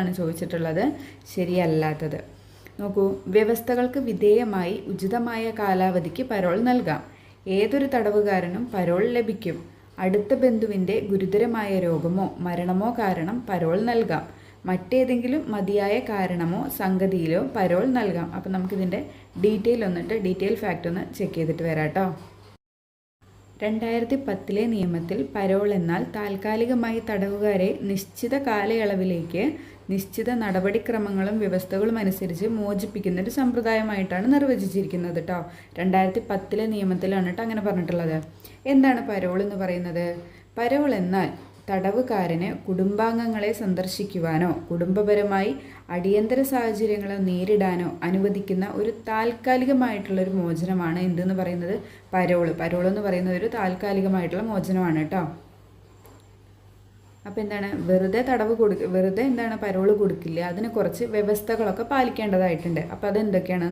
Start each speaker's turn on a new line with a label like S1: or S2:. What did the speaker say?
S1: ാണ് ചോദിച്ചിട്ടുള്ളത്, ശരിയല്ലാത്തത്. നോക്കൂ, വ്യവസ്ഥകൾക്ക് വിധേയമായി ഉചിതമായ കാലാവധിക്ക് പരോൾ നൽകാം. ഏതൊരു തടവുകാരനും പരോൾ ലഭിക്കും. അടുത്ത ബന്ധുവിൻ്റെ ഗുരുതരമായ രോഗമോ മരണമോ കാരണം പരോൾ നൽകാം. മറ്റേതെങ്കിലും മതിയായ കാരണമോ സംഗതിയിലോ പരോൾ നൽകാം. അപ്പം നമുക്കിതിൻ്റെ ഡീറ്റെയിൽ ഫാക്റ്റ് ഒന്ന് ചെക്ക് ചെയ്തിട്ട് വരാം കേട്ടോ. 2010 നിയമത്തിൽ പരോൾ എന്നാൽ താൽക്കാലികമായി തടവുകാരെ നിശ്ചിത കാലയളവിലേക്ക് നിശ്ചിത നടപടിക്രമങ്ങളും വ്യവസ്ഥകളും അനുസരിച്ച് മോചിപ്പിക്കുന്നൊരു സമ്പ്രദായമായിട്ടാണ് നിർവചിച്ചിരിക്കുന്നത് കേട്ടോ. 2010 നിയമത്തിലാണ് കേട്ടോ അങ്ങനെ പറഞ്ഞിട്ടുള്ളത്. എന്താണ് പരോൾ എന്ന് പറയുന്നത്? പരോൾ എന്നാൽ തടവുകാരന് കുടുംബാംഗങ്ങളെ സന്ദർശിക്കുവാനോ കുടുംബപരമായി അടിയന്തര സാഹചര്യങ്ങളെ നേരിടാനോ അനുവദിക്കുന്ന ഒരു താൽക്കാലികമായിട്ടുള്ളൊരു മോചനമാണ് എന്തെന്ന് പറയുന്നത്? പരോൾ എന്ന് പറയുന്നത് ഒരു താൽക്കാലികമായിട്ടുള്ള മോചനമാണ് കേട്ടോ. അപ്പോൾ എന്താണ്, വെറുതെ എന്താണ് പരോൾ കൊടുക്കില്ല, അതിന് കുറച്ച് വ്യവസ്ഥകളൊക്കെ പാലിക്കേണ്ടതായിട്ടുണ്ട്. അപ്പോൾ അതെന്തൊക്കെയാണ്